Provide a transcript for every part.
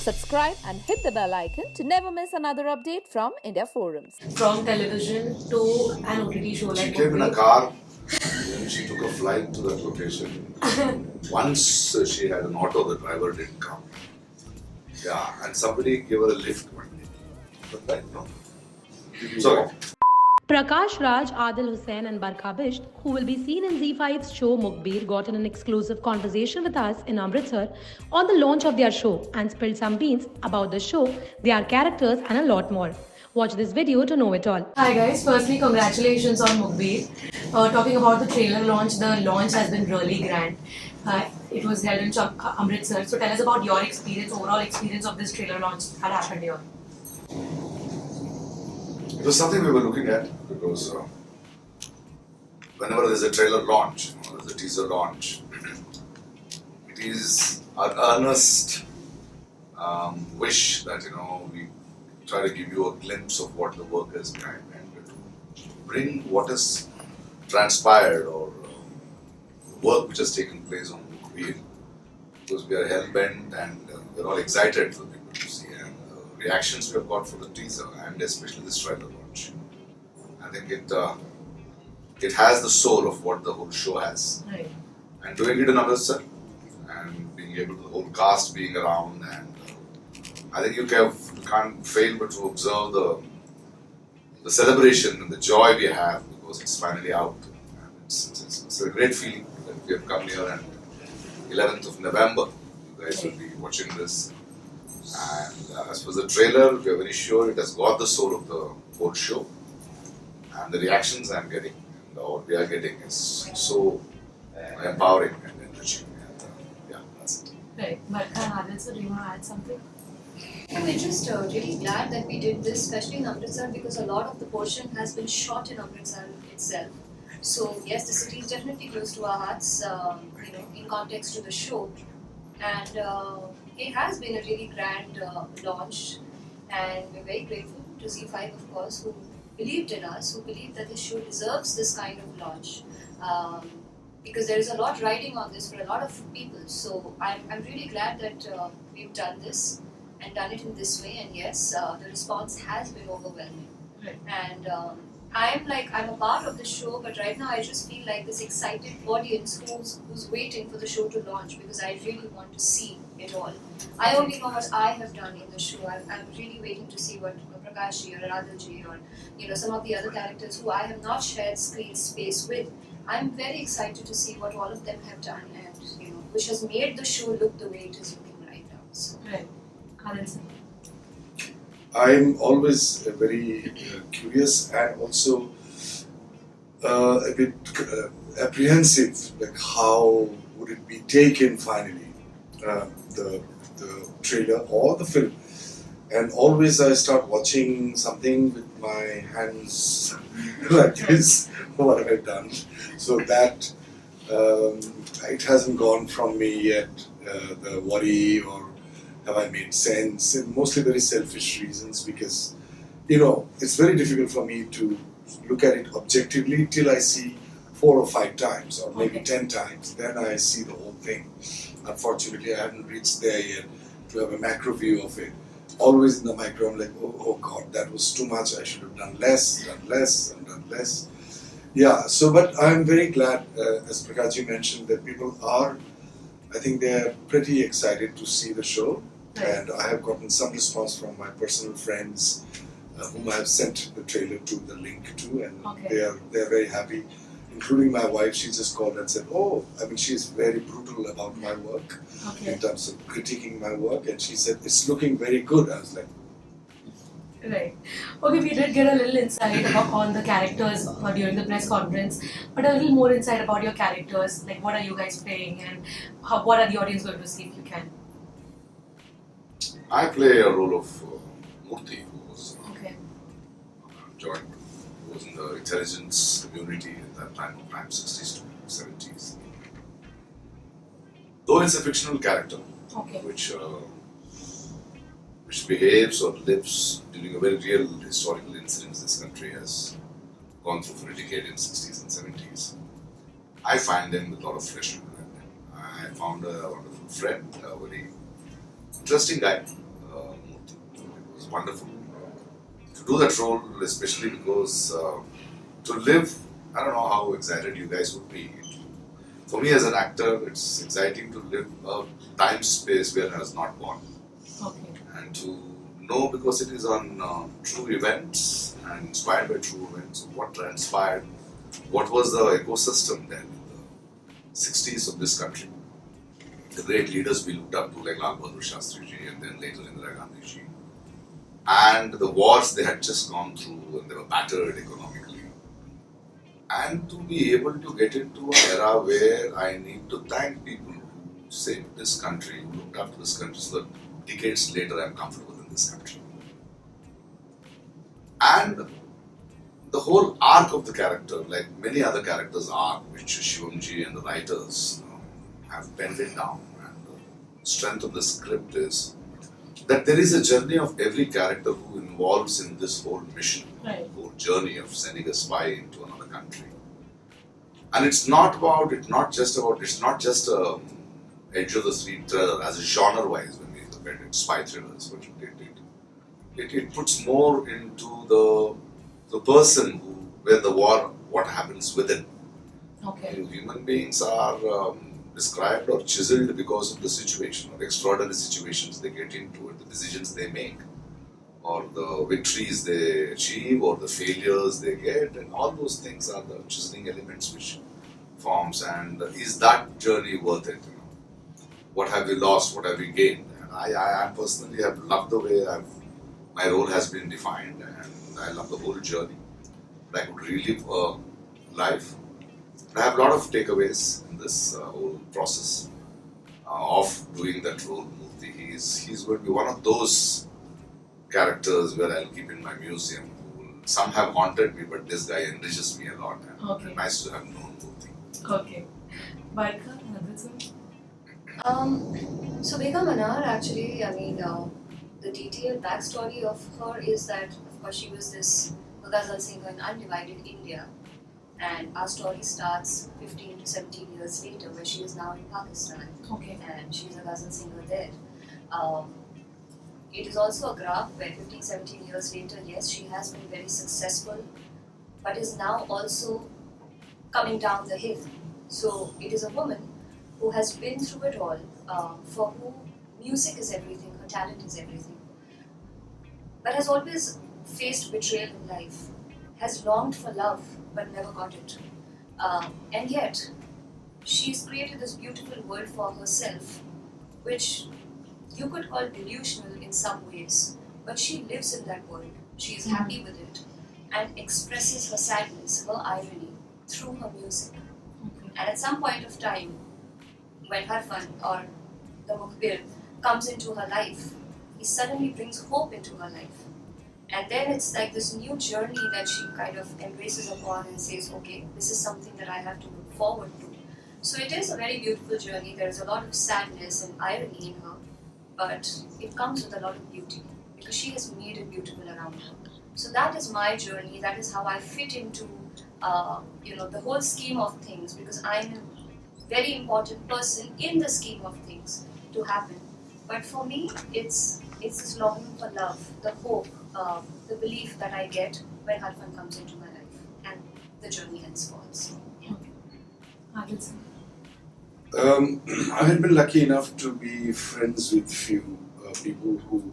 Subscribe and hit the bell icon to never miss another update from India Forums. From television to an OTT show like She came in a Mukhbir. car, then she took a flight to that location. Once she had an auto, the driver didn't come. Yeah, and somebody gave her a lift one day. But right, no? Sorry. Prakash Raj, Aadil Hussain and Barkha Bisht, who will be seen in Zee5's show Mukhbir, got in an exclusive conversation with us in Amritsar on the launch of their show and spilled some beans about the show, their characters and a lot more. Watch this video to know it all. Hi guys, firstly congratulations on Mukhbir. Talking about the trailer launch, the launch has been really grand. It was held in Amritsar. So tell us about your experience, overall experience of this trailer launch that happened here. It was something we were looking at because whenever there's a trailer launch, there's a teaser launch, it is our earnest wish that we try to give you a glimpse of what the work is behind and to bring what has transpired or work which has taken place on Mukhbir, because we are hell bent and we're all excited for people to see, and reactions we have got for the teaser and especially this trailer launch. I think it has the soul of what the whole show has. Right. And doing it in Amritsar and being able to, the whole cast being around, and I think you can't fail but to observe the celebration and the joy we have because it's finally out. And it's a great feeling that we have come here, and 11th of November you guys will be watching this. And as for the trailer, we are very sure it has got the soul of the whole show. And the reactions I'm getting and what we are getting is so empowering and enriching. And yeah, that's it. Right. Barkha and Aadil, so do you want to add something? We're just really glad that we did this, especially in Amritsar, because a lot of the portion has been shot in Amritsar itself. So yes, the city is definitely close to our hearts, in context to the show. And it has been a really grand launch, and we're very grateful to Zee5, of course, who believed in us, who believed that this show deserves this kind of launch. Because there is a lot riding on this for a lot of people. So I'm really glad that we've done this and done it in this way. And yes, the response has been overwhelming. Right. And I'm a part of the show, but right now I just feel like this excited audience who's waiting for the show to launch, because I really want to see it all. I only know what I have done in the show. I'm really waiting to see what Prakash ji or Aadil ji or some of the other characters who I have not shared screen space with. I'm very excited to see what all of them have done, and which has made the show look the way it is looking right now. So. Right. Aadil sir. I'm always very curious and also a bit apprehensive, like how would it be taken finally, the trailer or the film. And always I start watching something with my hands like this, what I've done. So that it hasn't gone from me yet, the worry or have I made sense, and mostly very selfish reasons, because it's very difficult for me to look at it objectively till I see 4 or 5 times or maybe 10 times, then I see the whole thing. Unfortunately, I haven't reached there yet to have a macro view of it. Always in the micro, I'm like, oh God, that was too much, I should have done less, and done less. Yeah, so but I'm very glad, as Prakash mentioned, that people are, I think they're pretty excited to see the show. Right. And I have gotten some response from my personal friends whom I have sent the trailer to, the link to, and they're very happy, including my wife. She just called and said, she's very brutal about my work in terms of critiquing my work, and she said, it's looking very good. I was like, right. Okay, we did get a little insight on the characters during the press conference, but a little more insight about your characters, like what are you guys playing and what are the audience going to see if you can? I play a role of Murthy, who was who was in the intelligence community at that time, 60s to 70s. Though it's a fictional character, which behaves or lives during a very real historical incident this country has gone through for a decade in 60s and 70s. I find him with a lot of flesh and blood. I found a wonderful friend, a very interesting guy, wonderful to do that role, especially because to live, I don't know how excited you guys would be. For me as an actor, it's exciting to live a time space where I was not born. Okay. And to know, because it is on true events and inspired by true events, what transpired, what was the ecosystem then in the 60s of this country. The great leaders we looked up to, like Lal Bahadur Shastri ji and then later Indira Gandhi ji. And the wars they had just gone through and they were battered economically. And to be able to get into an era where I need to thank people who saved this country, who looked after this country, so that decades later I'm comfortable in this country. And the whole arc of the character, like many other characters' arc, which Shivamji and the writers have penned it down, and the strength of the script is that there is a journey of every character who involves in this whole mission, Right. whole journey of sending a spy into another country. And it's not just a edge of the street thriller as a genre wise when we look at it, spy thrillers, but it puts more into the person who, when the war, what happens with it. Okay. Human beings are described or chiseled because of the situation or extraordinary situations they get into, or the decisions they make, or the victories they achieve, or the failures they get, and all those things are the chiseling elements which forms. And is that journey worth it? What have we lost? What have we gained? And I personally have loved the way my role has been defined, and I love the whole journey. I could relive a life. I have a lot of takeaways in this whole process of doing that role. Murthy, he's going to be one of those characters where I'll keep in my museum. Some have haunted me, but this guy enriches me a lot. And Okay. nice to have known Murthy. Okay. Barkha, Aadil sir? So Begum Anar, actually, I mean, the detailed backstory of her is that, of course, she was this ghazal singer in undivided India, and our story starts 15 to 17 years later, where she is now in Pakistan, Okay. and she's a ghazal singer there. It is also a graph where 15, 17 years later, yes, she has been very successful, but is now also coming down the hill. So it is a woman who has been through it all, for whom music is everything, her talent is everything, but has always faced betrayal in life, has longed for love but never got it. And yet, she's created this beautiful world for herself, which you could call delusional in some ways, but she lives in that world. She is happy with it and expresses her sadness, her irony through her music. Okay. And at some point of time, when Harfan or the Mukhbir comes into her life, he suddenly brings hope into her life. And then it's like this new journey that she kind of embraces upon and says, okay, this is something that I have to look forward to. So it is a very beautiful journey. There is a lot of sadness and irony in her, but it comes with a lot of beauty because she has made it beautiful around her. So that is my journey. That is how I fit into the whole scheme of things, because I'm a very important person in the scheme of things to happen. But for me, it's this longing for love, the hope, the belief that I get when Harfan comes into my life, and the journey henceforth. Yeah. Aadil sir? I had been lucky enough to be friends with few people who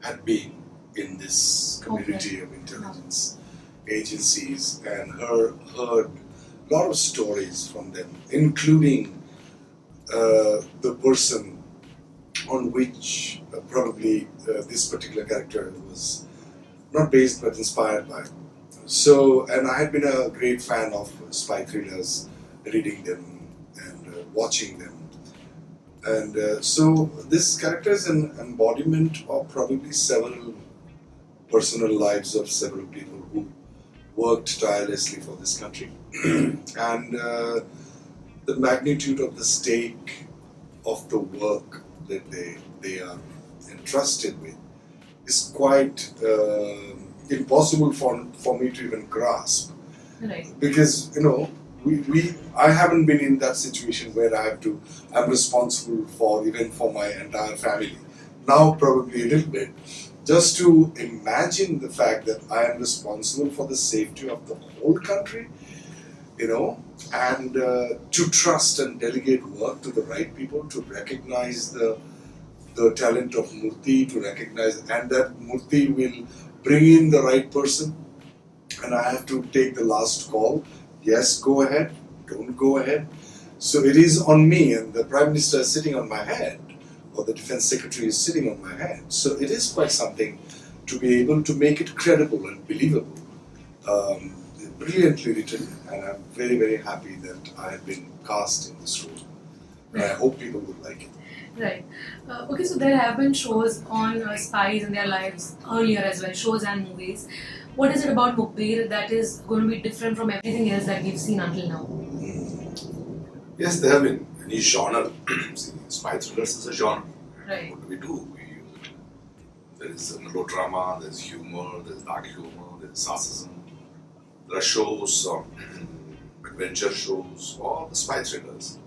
had been in this community of intelligence agencies, and heard a lot of stories from them, including the person on which probably this particular character was not based but inspired by. So, and I had been a great fan of spy thrillers, reading them and watching them. And so this character is an embodiment of probably several personal lives of several people who worked tirelessly for this country. And the magnitude of the stake of the work that they are entrusted with is quite impossible for me to even grasp. Right. Because, I haven't been in that situation where I'm responsible for my entire family. Now probably a little bit, just to imagine the fact that I am responsible for the safety of the whole country, and to trust and delegate work to the right people, to recognize the talent of Murthy, to recognize, and that Murthy will bring in the right person, and I have to take the last call. Yes, go ahead, don't go ahead. So it is on me, and the Prime Minister is sitting on my head, or the Defence Secretary is sitting on my head. So it is quite something to be able to make it credible and believable. Brilliantly written, and I'm very, very happy that I have been cast in this role. And I hope people would like it. Right. Okay, so there have been shows on spies and their lives earlier as well, shows and movies. What is it about Mukhbir that is going to be different from everything else that we've seen until now? Yes, there have been any genre. See, spy thrillers is a genre. Right. What do? There is melodrama, there's humor, there's dark humor, there's sarcasm. There are shows, adventure shows, all the spy thrillers.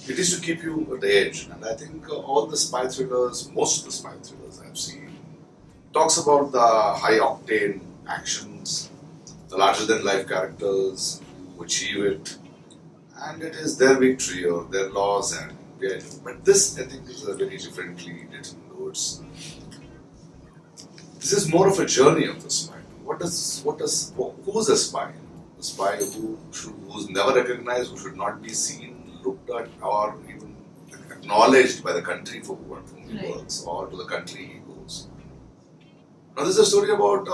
It is to keep you at the edge, and I think all the spy thrillers, most of the spy thrillers I've seen, talks about the high octane actions, the larger than life characters who achieve it, and it is their victory or their loss. And but this, I think, is a very differently written words. This is more of a journey of the spy. Who's a spy? A spy who's never recognized, who should not be seen, looked at, or even acknowledged by the country for whom he works, or to the country he goes. Now, this is a story about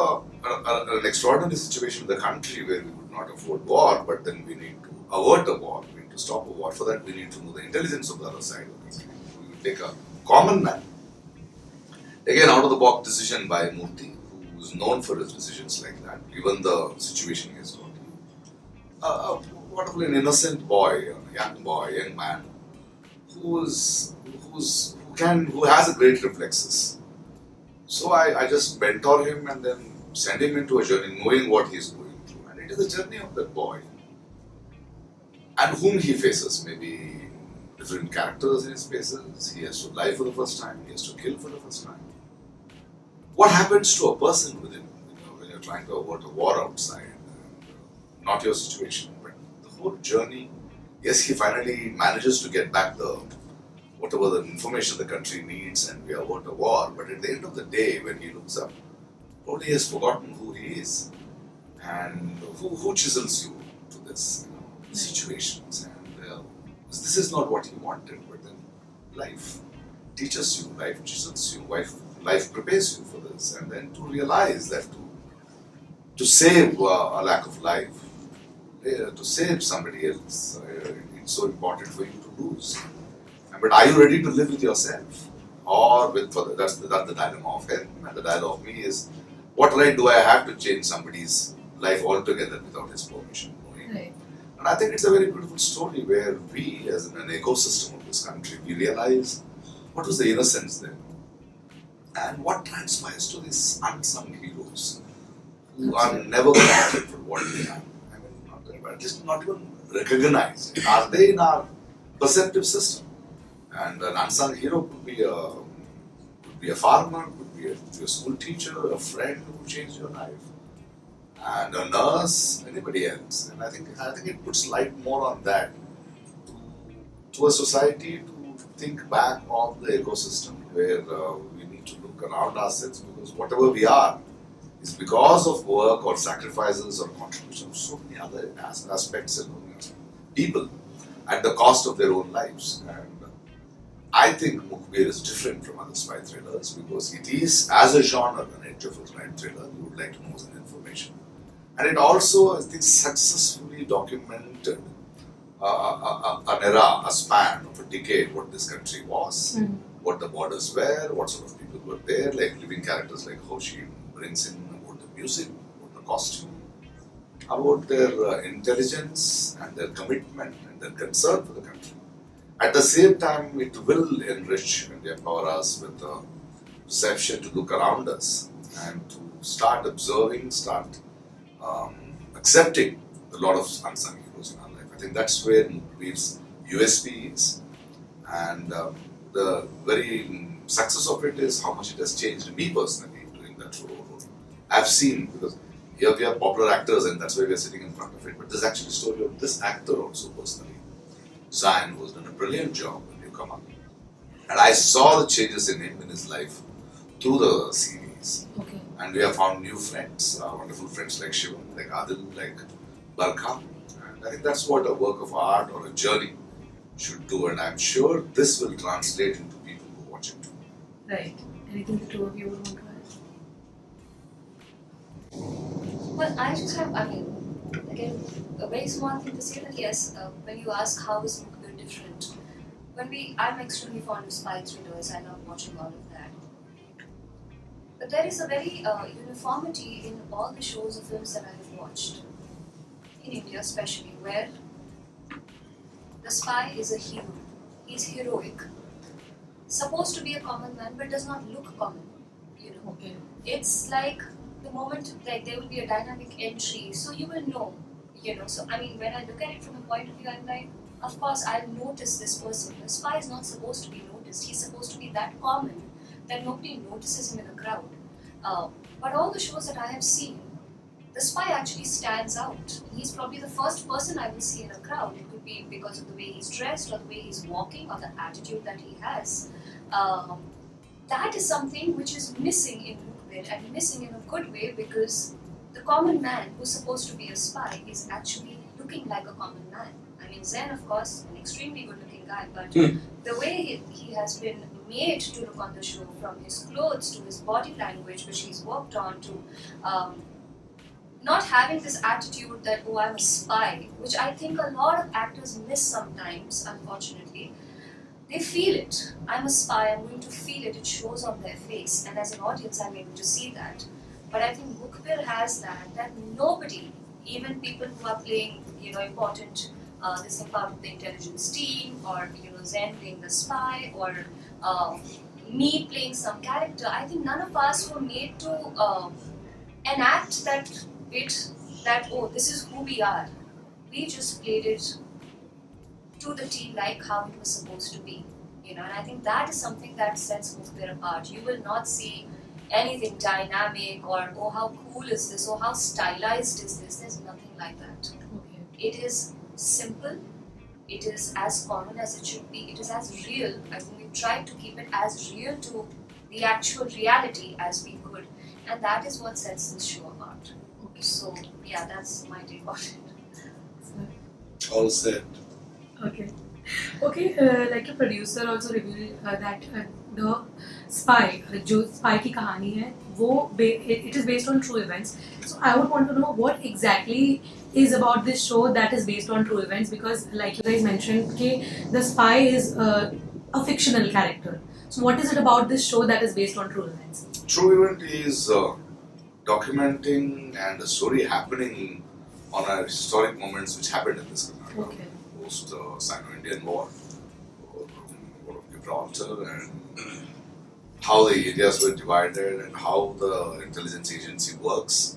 an extraordinary situation in the country where we could not afford war, but then we need to avert a war, we need to stop a war. For that, we need to know the intelligence of the other side of the country. We will take a common man. Again, out of the box decision by Murthy, who is known for his decisions like that, given the situation he has got. What an innocent boy, young man, who has a great reflexes. So I just mentor him and then send him into a journey, knowing what he is going through. And it is a journey of that boy, and whom he faces, maybe different characters in his faces. He has to lie for the first time. He has to kill for the first time. What happens to a person within, when you're trying to avert a war outside? Not your situation, but the whole journey. Yes, he finally manages to get back whatever the information the country needs, and we avert a war. But at the end of the day, when he looks up, probably he has forgotten who he is, and who chisels you to this situations. And this is not what he wanted, but then life teaches you, life chisels you, life prepares you for this, and then to realize that to save a lack of life, to save somebody else, it's so important for you to lose. But are you ready to live with yourself, or that's the dilemma of him, and the dilemma of me is, what right do I have to change somebody's life altogether without his permission? Right. And I think it's a very beautiful story where we, as in an ecosystem of this country, we realize what was the innocence there, and what transpires to these unsung heroes who are never credited for what they are. I mean, at least not even recognized. Are they in our perceptive system? And an unsung hero could be a farmer, could be a school teacher, a friend who changed your life, and a nurse, anybody else. And I think it puts light more on that to a society to think back of the ecosystem where we need to look around ourselves, because whatever we are is because of work or sacrifices or contribution of so many other aspects and people at the cost of their own lives. And I think Mukhbir is different from other spy thrillers because it is, as a genre, an edge of a crime thriller. You would like to know some information. And it also, I think, successfully documented an era, a span of a decade, what this country was, what the borders were, what sort of people were there, like living characters like Hoshi brings in about the music, about the costume, about their intelligence and their commitment and their concern for the country. At the same time, it will enrich and empower us with the perception to look around us and to start observing, start accepting a lot of unsung heroes in our life. I think that's where Mukhbir's USP is, and the very success of it is how much it has changed me personally doing that role. I've seen, because here we are popular actors and that's why we are sitting in front of it, but there's actually a story of this actor also personally, Zion, who's done a brilliant job when you come up. And I saw the changes in him in his life through the series. Okay. And we have found new friends, wonderful friends like Shivam, like Aadil, like Barkha. And I think that's what a work of art or a journey should do. And I'm sure this will translate into people who watch it. Right. Anything the two of you would want to add? Well, I just have, again, a very small thing to say that yes, when you ask how is Mukhbir different, I'm extremely fond of spy thrillers, I love watching all of that. But there is a very uniformity in all the shows or films that I have watched, in India especially, where the spy is a hero. He's heroic. Supposed to be a common man, but does not look common. Okay. It's like the moment, like there will be a dynamic entry, so you will know. So when I look at it from a point of view, I'm like, of course, I'll notice this person. The spy is not supposed to be noticed. He's supposed to be that common that nobody notices him in a crowd. But all the shows that I have seen, the spy actually stands out. He's probably the first person I will see in a crowd. It could be because of the way he's dressed, or the way he's walking, or the attitude that he has. That is something which is missing in Mukhbir, and missing in a good way, because the common man who's supposed to be a spy is actually looking like a common man. Zen, of course, an extremely good-looking guy, but the way he has been made to look on the show, from his clothes to his body language, which he's worked on, to not having this attitude that, oh, I'm a spy, which I think a lot of actors miss sometimes, unfortunately. They feel it. I'm a spy, I'm going to feel it. It shows on their face, and as an audience, I'm able to see that. But I think Mukhbir has that nobody, even people who are playing, important this thing part of the intelligence team, or Zen playing the spy, or me playing some character, I think none of us were made to enact that bit that, oh, this is who we are. We just played it to the T like how it was supposed to be. And I think that is something that sets Mukhbir apart. You will not see anything dynamic, or oh, how cool is this, or how stylized is this. There's nothing like that. Okay. It is simple, it is as common as it should be, it is as real. I think we tried to keep it as real to the actual reality as we could, and that is what sets this show apart. Okay. So yeah, that's my take on it. All said. Okay. Like a producer also revealed that the spy, जो spy की कहानी है, वो it is based on true events. So I would want to know what exactly is about this show that is based on true events, because like you guys mentioned, the spy is a fictional character. So what is it about this show that is based on true events? True event is documenting and a story happening on our historic moments which happened in this country. Okay. Post Sino-Indian War, War of Gibraltar, and how the areas were divided and how the intelligence agency works.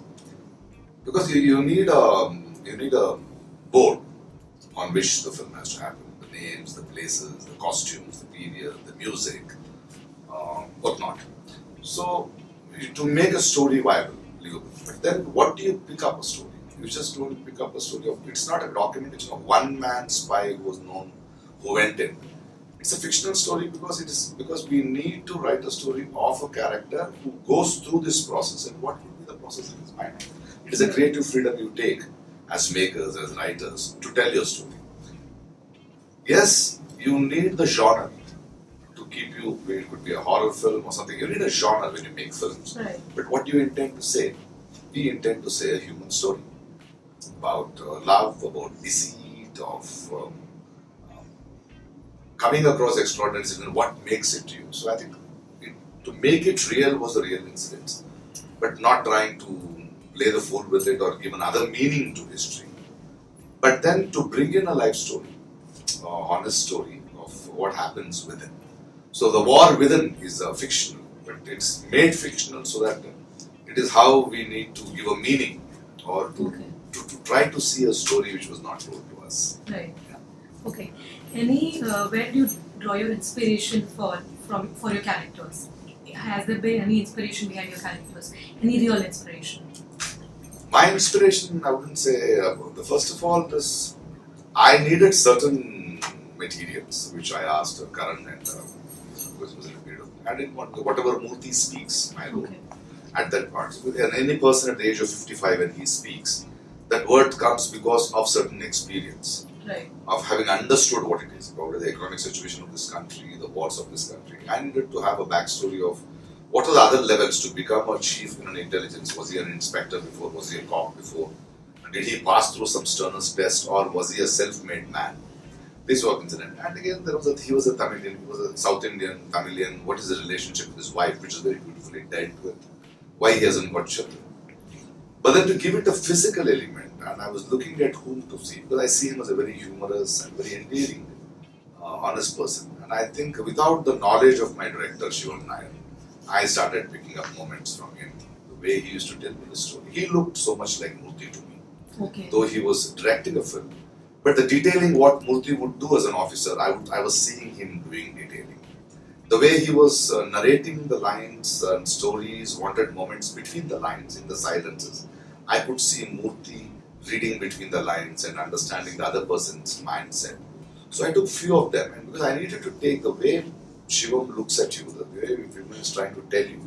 Because you need a board on which the film has to happen. The names, the places, the costumes, the period, the music, whatnot. So to make a story viable, but then what do you pick up a story? You just don't pick up a story of, it's not a documentation of one man spy who was known, who went in. It's a fictional story because we need to write a story of a character who goes through this process, and what would be the process in his mind. It is a creative freedom you take as makers, as writers, to tell your story. Yes, you need the genre to keep you, it could be a horror film or something, you need a genre when you make films. Right. But what do you intend to say? We intend to say a human story about love, about deceit, of coming across extraordinary incident, what makes it to you. So I think to make it real was the real incident, but not trying to play the fool with it or give another meaning to history. But then to bring in a life story, honest story of what happens within. So the war within is fictional, but it's made fictional so that it is how we need to give a meaning or to try to see a story which was not told to us. Right. Okay. Where do you draw your inspiration from for your characters? Has there been any inspiration behind your characters? Any real inspiration? My inspiration, I wouldn't say, the first of all, is I needed certain materials which I asked Karan and was in a period of, I didn't want whatever Murthy speaks, my role at that part. And any person at the age of 55 when he speaks, that word comes because of certain experience. Right. Of having understood what it is, about the economic situation of this country, the wars of this country. I needed to have a backstory of what are the other levels to become a chief in an intelligence. Was he an inspector before? Was he a cop before? Did he pass through some sternest test, or was he a self-made man? This was incident. And again, he was a Tamilian, he was a South Indian, Tamilian. What is the relationship with his wife, which is very beautifully dealt with? Why he hasn't got children? But then to give it a physical element, and I was looking at whom to see, because I see him as a very humorous and very endearing, honest person. And I think without the knowledge of my director, Shivam Nair, I started picking up moments from him, the way he used to tell me the story. He looked so much like Murthy to me, though he was directing a film. But the detailing, what Murthy would do as an officer, I was seeing him doing detailing. The way he was narrating the lines and stories, wanted moments between the lines, in the silences. I could see Murthy reading between the lines and understanding the other person's mindset. So I took few of them, and because I needed to take the way Shivam looks at you, the way Vimal is trying to tell you.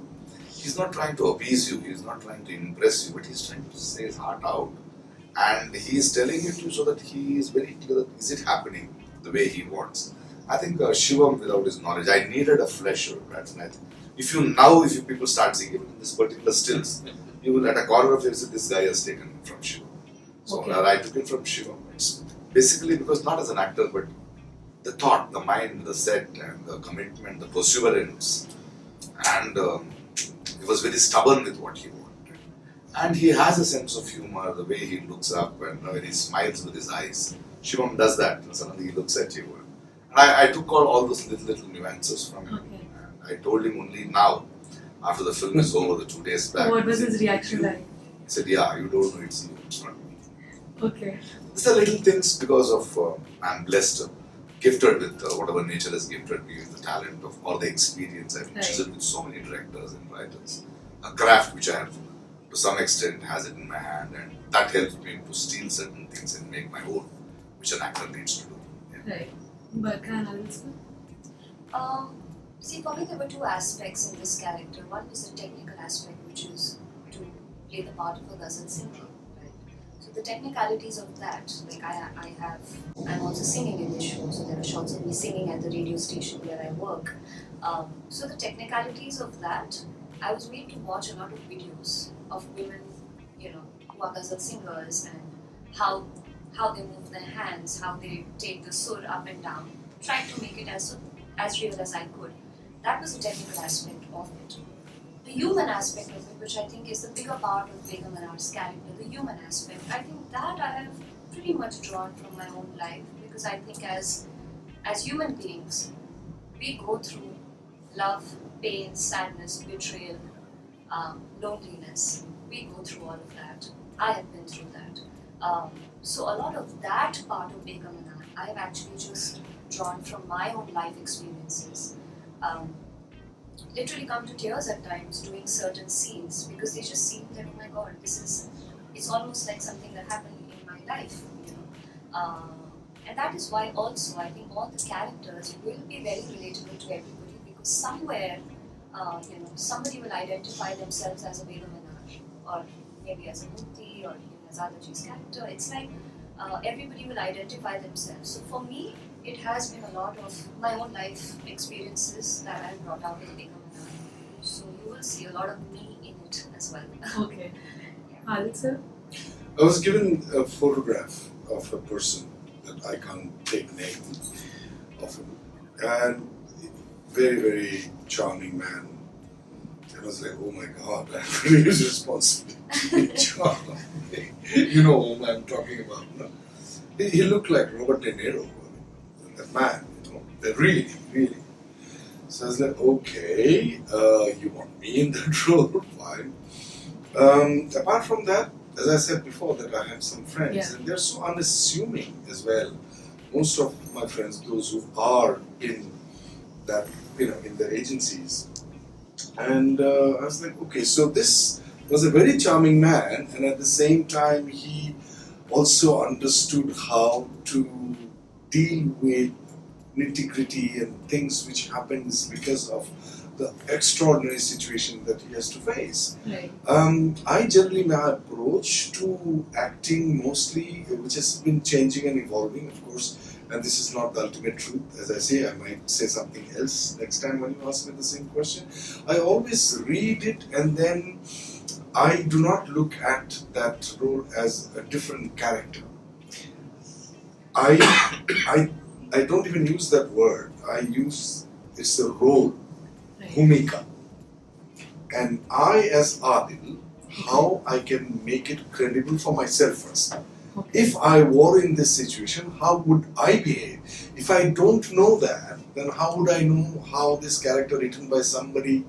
He's not trying to appease you, he's not trying to impress you, but he's trying to say his heart out. And he's telling it to you so that he is very clear that is it happening the way he wants. I think Shivam, without his knowledge, I needed a flesh of that. If you people start seeing even this particular stills, you will at a corner of it say this guy has taken from Shivam. So I took it from Shivam. It's basically because not as an actor, but the thought, the mind, the set, and the commitment, the perseverance, and he was very stubborn with what he wanted. And he has a sense of humor, the way he looks up and when he smiles with his eyes. Shivam does that, and suddenly he looks at you. And I took all those little nuances from him. And I told him only now, after the film is over, the 2 days back. What was his reaction like? He said, yeah, you don't know it's you, it's not me. Okay. These are little things because of, I'm blessed, gifted with whatever nature has gifted me, with the talent of or the experience. I've chosen with so many directors and writers. A craft which I have, to some extent, has it in my hand, and that helps me to steal certain things and make my own, which an actor needs to do. Yeah. Right. Barkha and Aadil? See, for me there were two aspects in this character. One was the technical aspect, which is to play the part of a ghazal singer. Right? So the technicalities of that, like I'm also singing in this show, so there are shots of me singing at the radio station where I work. So the technicalities of that, I was made to watch a lot of videos of women, who are ghazal singers, and how they move their hands, how they take the sur up and down, trying to make it as real as I could. That was the technical aspect of it. The human aspect of it, which I think is the bigger part of Begum Anar's character, the human aspect, I think that I have pretty much drawn from my own life, because I think as human beings, we go through love, pain, sadness, betrayal, loneliness. We go through all of that. I have been through that. So a lot of that part of Begum Anar, I have actually just drawn from my own life experiences. Literally come to tears at times doing certain scenes, because they just seem that, oh my god, it's almost like something that happened in my life, and that is why also I think all the characters will be very relatable to everybody, because somewhere, somebody will identify themselves as a Begum Anar, or maybe as a Murthy, or even as Adaji's character. It's like everybody will identify themselves. So for me, it has been a lot of my own life experiences that I've brought out in Begum Anar. So you will see a lot of me in it as well. Okay. Aadil sir? I was given a photograph of a person that I can't take name of him, and very, very charming man. I was like, oh my god, I'm really responsible. Charming. You know whom I'm talking about. No? He looked like Robert De Niro, that man, really, really. So I was like, okay, you want me in that role? Fine. Apart from that, as I said before, that I have some friends, and they're so unassuming as well. Most of my friends, those who are in that in the agencies, and I was like, okay, so this was a very charming man, and at the same time he also understood how to deal with nitty-gritty and things which happens because of the extraordinary situation that he has to face. Right. I generally, my approach to acting mostly, which has been changing and evolving, of course, and this is not the ultimate truth. As I say, I might say something else next time when you ask me the same question. I always read it, and then I do not look at that role as a different character. I don't even use that word. I use it's a role, bhumika. And I, as Aadil, how I can make it credible for myself first. Okay. If I were in this situation, how would I behave? If I don't know that, then how would I know how this character written by somebody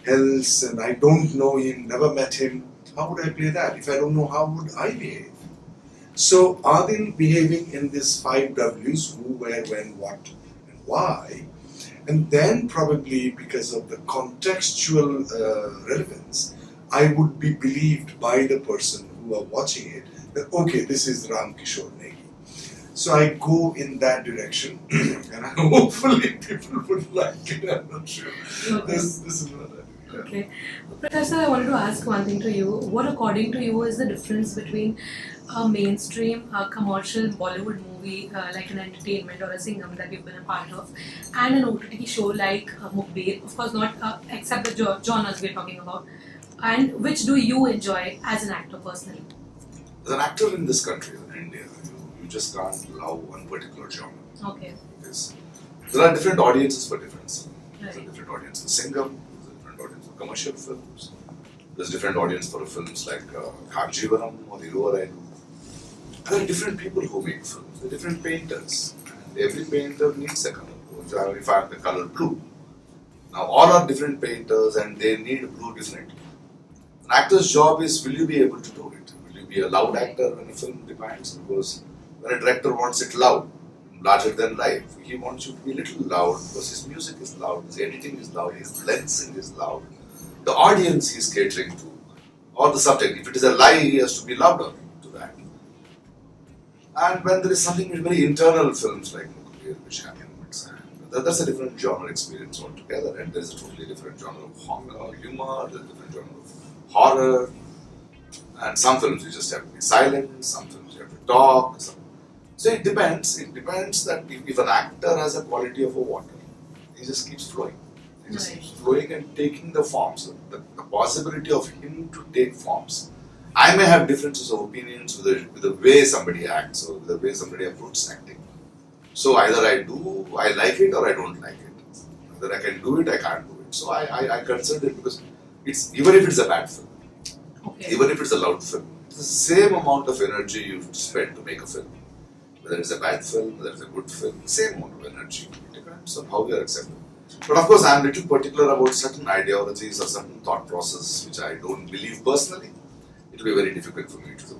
else and I don't know him, never met him, how would I play that? If I don't know, how would I behave? So Aadil behaving in these 5 W's, who, where, when, what, and why, and then probably because of the contextual relevance, I would be believed by the person who are watching it that okay, this is Ram Kishore Negi. So I go in that direction, and hopefully people would like it. I'm not sure. Okay. This is what I do. Yeah. Okay. Prakash sir, I wanted to ask one thing to you. What, according to you, is the difference between a mainstream commercial Bollywood movie like an entertainment or a singam that you've been a part of, and an OTT show like Mukhbir? Of course, not except the genres we're talking about. And which do you enjoy as an actor personally? As an actor in this country, in India, you just can't love one particular genre. Okay. Because there are different audiences for different films. There's a Right. different audience for singam, there's a different audience for commercial films, there's a different audience for films like Kanjivaram or Iruvaraidu. There are different people who make films, there are different painters, and every painter needs a color. If I have the color blue, now all are different painters and they need blue differently. An actor's job is, will you be able to do it? Will you be a loud actor when a film demands? Because when a director wants it loud, larger than life, he wants you to be a little loud because his music is loud, his editing is loud, his lensing is loud, the audience he is catering to, or the subject. If it is a lie, he has to be louder to that. And when there is something very internal films like Mukhbir, which happens, that's a different genre experience altogether, and there's a totally different genre of humor, there's a different genre of horror, and some films you just have to be silent, some films you have to talk. So it depends. It depends that if an actor has a quality of a water, he just keeps flowing. He just keeps flowing and taking the forms. The possibility of him to take forms. I may have differences of opinions with the way somebody acts or with the way somebody approaches acting. So either I like it or I don't like it. Either I can do it, I can't do it. So I consider it because it's even if it's a bad film, Okay. even if it's a loud film, it's the same amount of energy you spend to make a film. Whether it's a bad film, whether it's a good film, same amount of energy. It depends on how you are accepted. But of course, I am a little particular about certain ideologies or certain thought processes which I don't believe personally. It will be very difficult for me to do.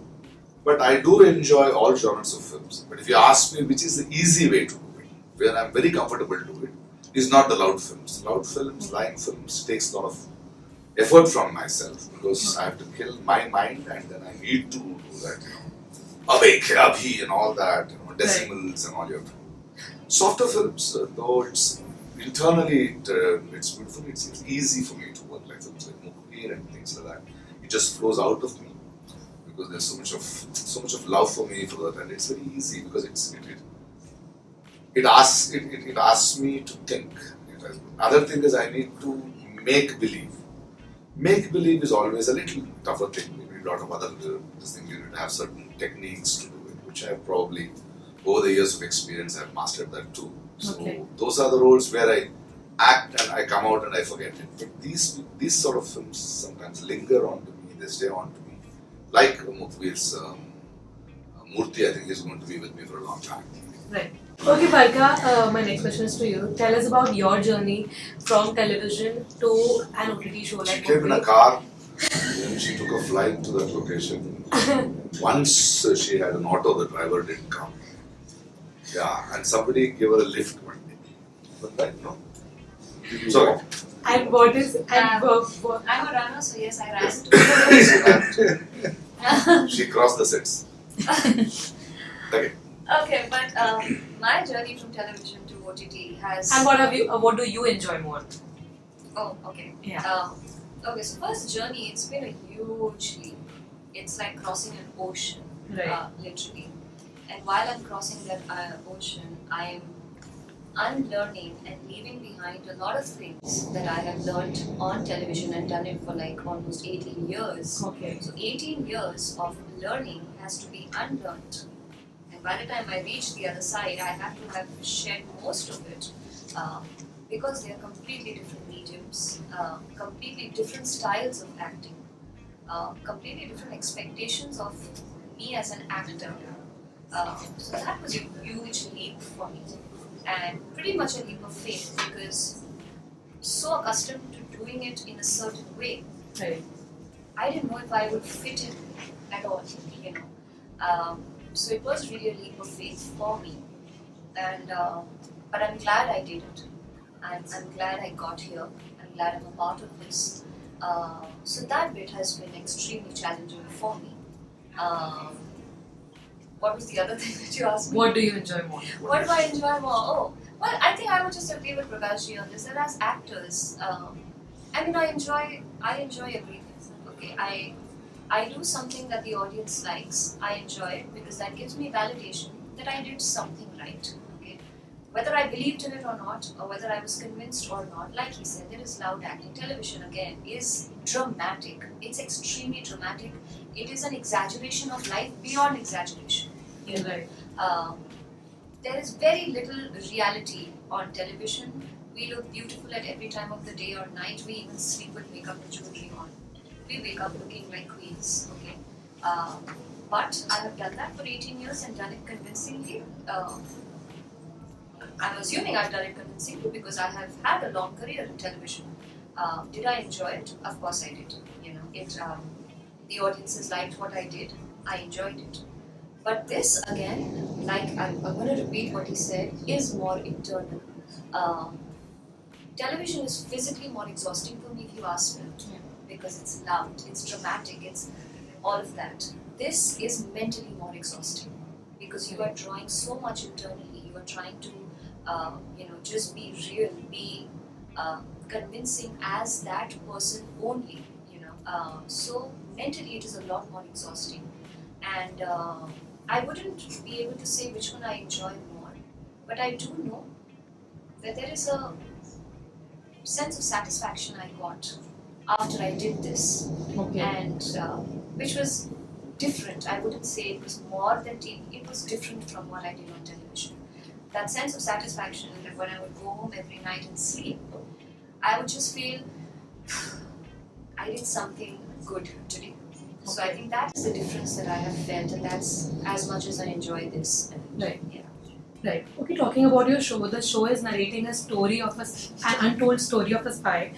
But I do enjoy all genres of films. But if you ask me which is the easy way to do it, where I am very comfortable to do it, is not the loud films. Loud films, lying films takes a lot of effort from myself because I have to kill my mind and then I need to do that, awake, abhi and all that, decimals and all you have to do. Softer films, though it's internally it's beautiful, it's easy for me to work like films like Mukhbir and things like that. It just flows out of me because there's so much of love for me for that, and it's very easy because it asks me to think. Other thing is I need to make believe. Make believe is always a little tougher thing. Maybe a lot of other things you need to have certain techniques to do it, which I have probably over the years of experience I have mastered that too. So those are the roles where I act and I come out and I forget it. But these sort of films sometimes linger on to me, they stay on to me. Like Mukhbir's Murthy, I think he's going to be with me for a long time. Right. Okay, Barkha, my next question is to you. Tell us about your journey from television to an OTT show like She came in a Mukhbir. car and she took a flight to that location. Once she had an auto, the driver didn't come. Yeah, and somebody gave her a lift one day. But right, no. Did you Sorry. walk? And what is I'm a runner, so yes, I ran to. She crossed the sets. Okay. Okay, but my journey from television to OTT has. And what do you enjoy more? Oh, okay. Yeah. Okay, so first journey, it's been a huge leap. It's like crossing an ocean, Right. literally. And while I'm crossing that ocean, I am unlearning and leaving behind a lot of things that I have learned on television and done it for like almost 18 years. Okay. So 18 years of learning has to be unlearned. And by the time I reach the other side, I have to have shed most of it because they are completely different mediums, completely different styles of acting, completely different expectations of me as an actor. So that was a huge leap for me, and pretty much a leap of faith because so accustomed to doing it in a certain way, Right. I didn't know if I would fit in at all, you know. So it was really a leap of faith for me, and but I'm glad I did it. I'm glad I got here. I'm glad I'm a part of this. So that bit has been extremely challenging for me. What was the other thing that you asked me? What do you enjoy more? What do I enjoy more? Oh, well, I think I would just agree with Prakash Ji on this. That as actors, I mean, I enjoy everything. Okay, I do something that the audience likes. I enjoy it because that gives me validation that I did something right. Okay, whether I believed in it or not, or whether I was convinced or not, like he said, there is loud acting. Television again is dramatic. It's extremely dramatic. It is an exaggeration of life beyond exaggeration. Yeah, right. There is very little reality on television. We look beautiful at every time of the day or night. We even sleep with makeup and jewelry on. We wake up looking like queens. Okay, but I have done that for 18 years and done it convincingly. I'm assuming I've done it convincingly because I have had a long career in television. Did I enjoy it? Of course I did. You know, the audiences liked what I did. I enjoyed it. But this again, like I'm going to repeat what he said, is more internal. Television is physically more exhausting for me if you ask me, because it's loud, it's dramatic, it's all of that. This is mentally more exhausting because you are drawing so much internally. You are trying to, just be real, be convincing as that person only. So mentally it is a lot more exhausting, and I wouldn't be able to say which one I enjoy more, but I do know that there is a sense of satisfaction I got after I did this, Okay. and which was different. I wouldn't say it was more than TV, it was different from what I did on television. That sense of satisfaction that when I would go home every night and sleep, I would just feel I did something good today. So I think that's the difference that I have felt, and that's as much as I enjoy this. And, Right. Yeah. Right. Okay, talking about your show, the show is narrating a story of an untold story of a spy.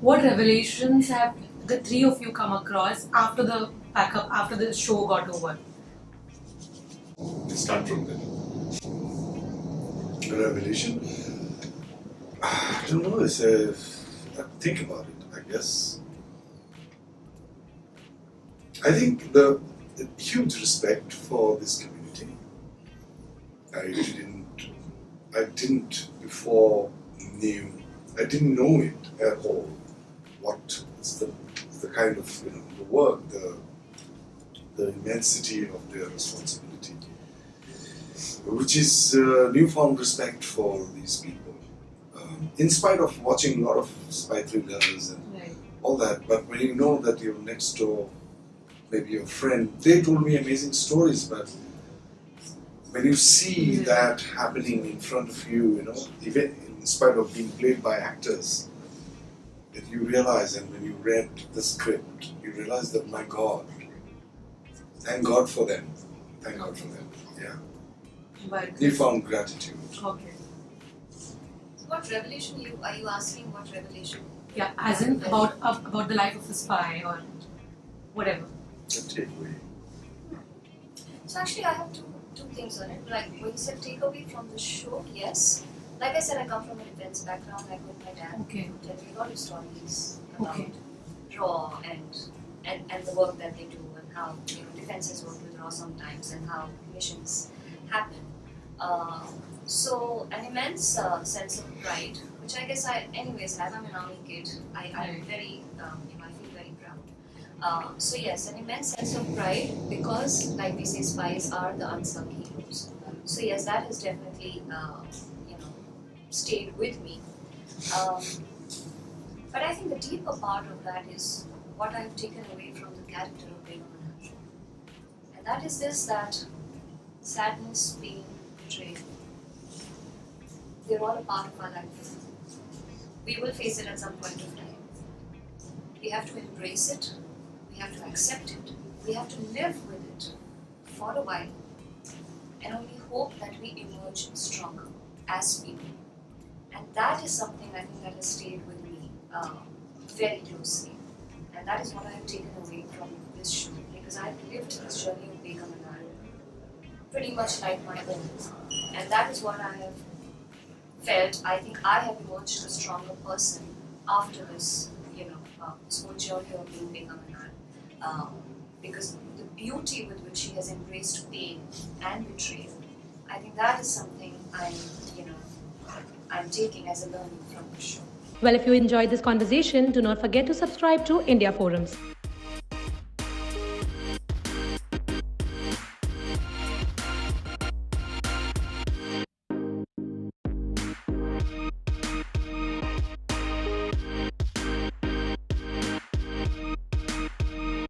What revelations have the three of you come across after the backup, after the show got over? Let's start from there. Revelation? I don't know. Think about it, I guess. I think the huge respect for this community. I didn't before I didn't know it at all. What is the kind of the work, the immensity of their responsibility, which is newfound respect for these people. In spite of watching a lot of spy thrillers and all that, but when you know that your next door, maybe your friend, they told me amazing stories, but when you see that happening in front of you, even in spite of being played by actors, that you realize, and when you read the script, you realize that, my God, thank God for them. Thank God for them. Yeah. But Newfound gratitude. okay. So what revelation are you asking? What revelation? Yeah, as in about the life of a spy or whatever. The takeaway. So actually, I have two things on it. Like when you said takeaway from the show, yes. like I said, I come from a defense background. Like with my dad, Okay. who tells me a lot of stories about Okay. Raw and the work that they do and how defenses work with Raw sometimes and how missions happen. So an immense sense of pride, which I guess I anyways have. I'm an army kid. I'm Right. very I feel very proud. So yes, an immense sense of pride because, like we say, spies are the unsung heroes. So yes, that has definitely stayed with me. Um, but I think the deeper part of that is what I've taken away from the character of Begum Anand. And that is this, that sadness, pain, betrayal, they're all a part of our life. We will face it at some point of time. We have to embrace it, we have to accept it, we have to live with it for a while and only hope that we emerge stronger as people. And that is something I think that has stayed with me very closely. And that is what I have taken away from this show, because I've lived this journey of Begum Anand pretty much like my own. And that is what I have felt. I think I have emerged a stronger person after this, this whole journey of being Begum Anand. Because the beauty with which she has embraced pain and betrayal, I think that is something I'm taking as a learning from the show. Well, if you enjoyed this conversation, do not forget to subscribe to India Forums.